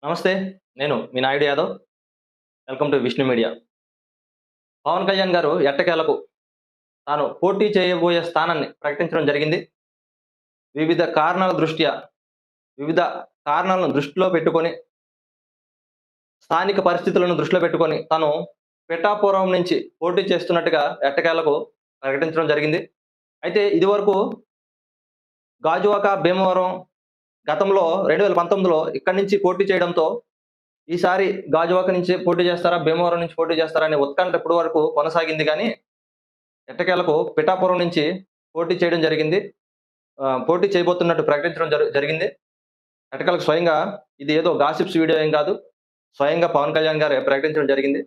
నమస్తే. నేను మీ Naidu Yadav. Welcome to Vishnu media. Pawan Kalyan గారు ఎట్టకేలకు తాను పోటీ చేయబోయే స్థానాన్ని ప్రకటించడం జరిగింది. వివిధ కారణాల దృష్ట్యా, వివిధ కారణాలను దృష్టిలో పెట్టుకొని, స్థానిక పరిస్థితులను దృష్టిలో పెట్టుకొని తాను పిఠాపురం నుంచి పోటీ చేస్తున్నట్టుగా ఎట్టకేలకు ప్రకటించడం జరిగింది. అయితే ఇదివరకు గాజువాక, భీమవరం గతంలో 2019లో ఇక్కడి నుంచి పోటీ చేయడంతో ఈసారి గాజువాక నుంచి పోటీ చేస్తారా? భీమవరం నుంచి పోటీ చేస్తారా? అనే ఉత్కంఠ ఇప్పటి వరకు కొనసాగింది గానీ, ఎట్టకేలకు పిఠాపురం నుంచి పోటీ చేయడం జరిగింది. పోటీ చేయబోతున్నట్టు ప్రకటించడం జరిగింది. ఎట్టకేలకు స్వయంగా ఇది ఏదో గాసిప్స్ వీడియో ఏం కాదు. స్వయంగా పవన్ కళ్యాణ్ గారే ప్రకటించడం జరిగింది.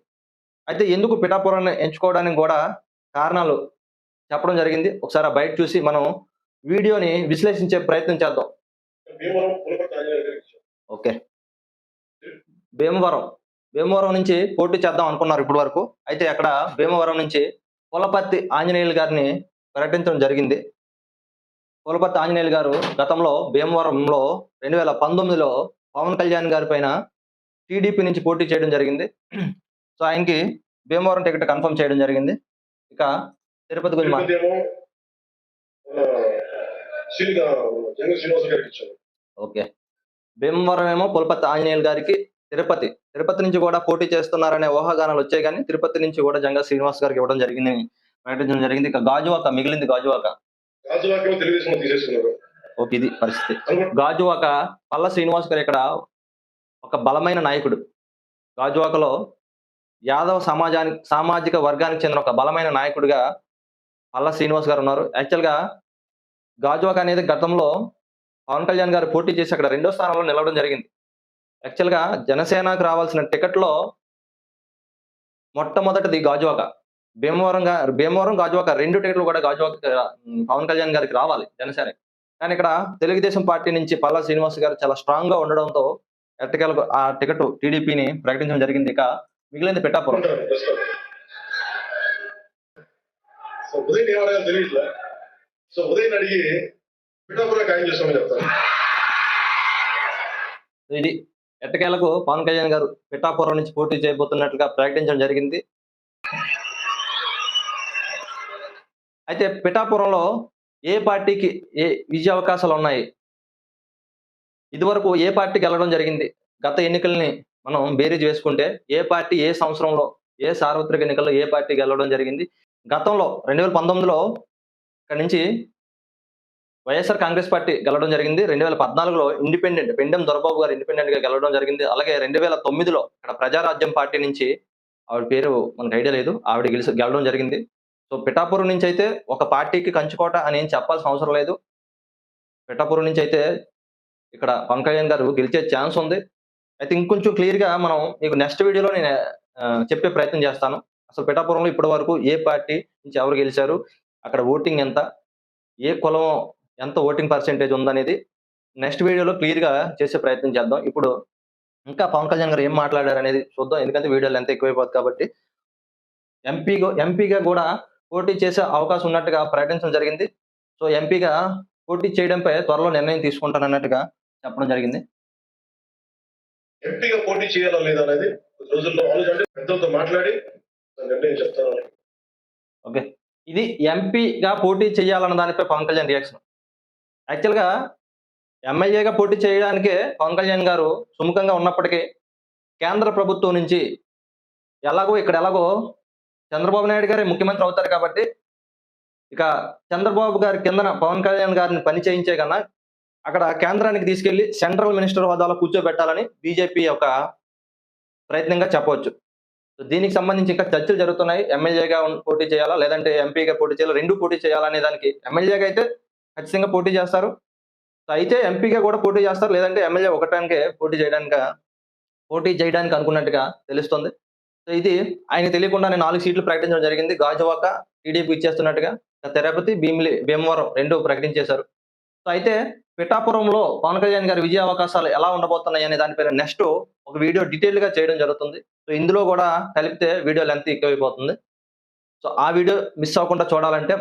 అయితే ఎందుకు పిఠాపురాన్ని ఎంచుకోవడానికి గూడా కారణాలు చెప్పడం జరిగింది. ఒకసారి ఆ బయట చూసి మనం వీడియోని విశ్లేషించే ప్రయత్నం చేద్దాం. ఓకే. భీమవరం నుంచి పోటీ చేద్దాం అనుకున్నారు ఇప్పటి వరకు. అయితే అక్కడ భీమవరం నుంచి పులపర్తి ఆంజనేయులు గారిని ప్రకటించడం జరిగింది. పులపర్తి ఆంజనేయులు గారు గతంలో భీమవరంలో 2019లో పవన్ కళ్యాణ్ గారి పైన టీడీపీ నుంచి పోటీ చేయడం జరిగింది. సో ఆయనకి భీమవరం టికెట్ కన్ఫర్మ్ చేయడం జరిగింది. ఇక తిరుపతి గురించి ఓకే. భీమవరం ఏమో పులపర్తి ఆంజనేయులు గారికి, తిరుపతి నుంచి కూడా పోటీ చేస్తున్నారనే ఊహాగానాలు వచ్చాయి కానీ తిరుపతి నుంచి కూడా జంగా శ్రీనివాస్ గారికి ఇవ్వడం జరిగింది, ప్రకటించడం జరిగింది. ఇక గాజువాక మిగిలింది. గాజువాక ఓకే, ఇది పరిస్థితి. గాజువాక పల్ల శ్రీనివాస్ గారు ఇక్కడ ఒక బలమైన నాయకుడు. గాజువాకలో యాదవ సామాజిక వర్గానికి చెందిన ఒక బలమైన నాయకుడిగా పల్ల శ్రీనివాస్ గారు ఉన్నారు. యాక్చువల్గా గాజువాక అనేది గతంలో పవన్ కళ్యాణ్ గారు పోటీ చేసి అక్కడ 2వ స్థానంలో నిలవడం జరిగింది. యాక్చువల్గా జనసేనకు రావాల్సిన టికెట్లో మొట్టమొదటిది గాజువాక. భీమవరం గాజువాక 2 టికెట్లు కూడా గాజువాక పవన్ కళ్యాణ్ గారికి రావాలి జనసేన. కానీ ఇక్కడ తెలుగుదేశం పార్టీ నుంచి పల్లా శ్రీనివాస్ గారు చాలా స్ట్రాంగ్ గా ఉండడంతో ఎట్టకేలకు ఆ టికెట్ టీడీపీని ప్రకటించడం జరిగింది. ఇక మిగిలింది పిఠాపురం. ఇది ఎట్టకేలకు పవన్ కళ్యాణ్ గారు పిఠాపురం నుంచి పోటీ చేయబోతున్నట్లుగా ప్రకటించడం జరిగింది. అయితే పిఠాపురంలో ఏ పార్టీకి ఏ విజయ అవకాశాలు ఉన్నాయి? ఇదివరకు ఏ పార్టీకి వెళ్ళడం జరిగింది? గత ఎన్నికల్ని మనం బేరీజ్ వేసుకుంటే ఏ పార్టీ ఏ సంవత్సరంలో ఏ సార్వత్రిక ఎన్నికల్లో ఏ పార్టీకి వెళ్ళడం జరిగింది? గతంలో 2019లో ఇక్కడ నుంచి వైఎస్ఆర్ కాంగ్రెస్ పార్టీ గెలవడం జరిగింది. 2014లో ఇండిపెండెంట్ పెండెం దొరబాబు గారు ఇండిపెండెంట్ గా గెలవడం జరిగింది. అలాగే 2009లో ఇక్కడ ప్రజారాజ్యం పార్టీ నుంచి ఆవిడ పేరు మనకు ఐడియా లేదు, ఆవిడ గెలవడం జరిగింది. సో పిఠాపురం నుంచి అయితే ఒక పార్టీకి కంచుకోట అని ఏం చెప్పాల్సిన అవసరం లేదు. పిఠాపురం నుంచి అయితే ఇక్కడ పవన్ కళ్యాణ్ గారు గెలిచే ఛాన్స్ ఉంది. అయితే ఇంకొంచెం క్లియర్ గా మనం మీకు నెక్స్ట్ వీడియోలో నేను చెప్పే ప్రయత్నం చేస్తాను. అసలు పిఠాపురంలో ఇప్పటి వరకు ఏ పార్టీ నుంచి ఎవరు గెలిచారు, అక్కడ ఓటింగ్ ఎంత, ఏ కులం ఎంత ఓటింగ్ పర్సెంటేజ్ ఉందనేది నెక్స్ట్ వీడియోలో క్లియర్ గా చేసే ప్రయత్నం చేద్దాం. ఇప్పుడు ఇంకా పవన్ కళ్యాణ్ గారు ఏం మాట్లాడారు అనేది చూద్దాం, ఎందుకంటే వీడియోలు ఎంత ఎక్కువైపోతుంది కాబట్టి. ఎంపీగా కూడా పోటీ చేసే అవకాశం ఉన్నట్టుగా ప్రకటించడం జరిగింది. సో ఎంపీగా పోటీ చేయడంపై త్వరలో నిర్ణయం తీసుకుంటానన్నట్టుగా చెప్పడం జరిగింది. ఎంపీగా పోటీ చేయాలా లేదా అనేది రోజుల్లో ఆలోచన పెద్దలతో మాట్లాడి నిర్ణయం చెప్తాను. ఓకే, ఇది ఎంపీగా పోటీ చేయాలన్న దానిపై పవన్ కళ్యాణ్ రియాక్షన్. యాక్చువల్గా ఎమ్మెల్యేగా పోటీ చేయడానికే పవన్ కళ్యాణ్ గారు సుముఖంగా ఉన్నప్పటికీ కేంద్ర ప్రభుత్వం నుంచి ఎలాగో చంద్రబాబు నాయుడు గారే ముఖ్యమంత్రి అవుతారు కాబట్టి ఇక చంద్రబాబు గారి కిందన పవన్ కళ్యాణ్ గారిని పని చేయించే కన్నా అక్కడ కేంద్రానికి తీసుకెళ్లి సెంట్రల్ మినిస్టర్ హోదాలో కూర్చోబెట్టాలని బీజేపీ ఒక ప్రయత్నంగా చెప్పవచ్చు. సో దీనికి సంబంధించి ఇంకా చర్చలు జరుగుతున్నాయి. ఎమ్మెల్యేగా పోటీ చేయాలా లేదంటే ఎంపీగా పోటీ చేయాలా, 2 పోటీ చేయాలనే దానికి ఎమ్మెల్యేగా అయితే ఖచ్చితంగా పోటీ చేస్తారు. అయితే ఎంపీగా కూడా పోటీ చేస్తారు, లేదంటే ఎమ్మెల్యే ఒకటానికే పోటీ చేయడానికి అనుకున్నట్టుగా తెలుస్తుంది. సో ఇది ఆయన తెలియకుండానే 4 సీట్లు ప్రకటించడం జరిగింది. గాజువాక టీడీపీ ఇచ్చేస్తున్నట్టుగా, తిరుపతి, భీమవరం 2 ప్రకటించేశారు. సో అయితే పిఠాపురంలో పవన్ కళ్యాణ్ గారి విజయ అవకాశాలు ఎలా ఉండబోతున్నాయి అనే దానిపైన నెక్స్ట్ ఒక వీడియో డీటెయిల్ గా చేయడం జరుగుతుంది. సో ఇందులో కూడా కలిపితే వీడియో లెంత్ ఎక్కువైపోతుంది. సో ఆ వీడియో మిస్ అవ్వకుండా చూడాలంటే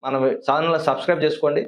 మన ఛానల్ సబ్స్క్రైబ్ చేసుకోండి.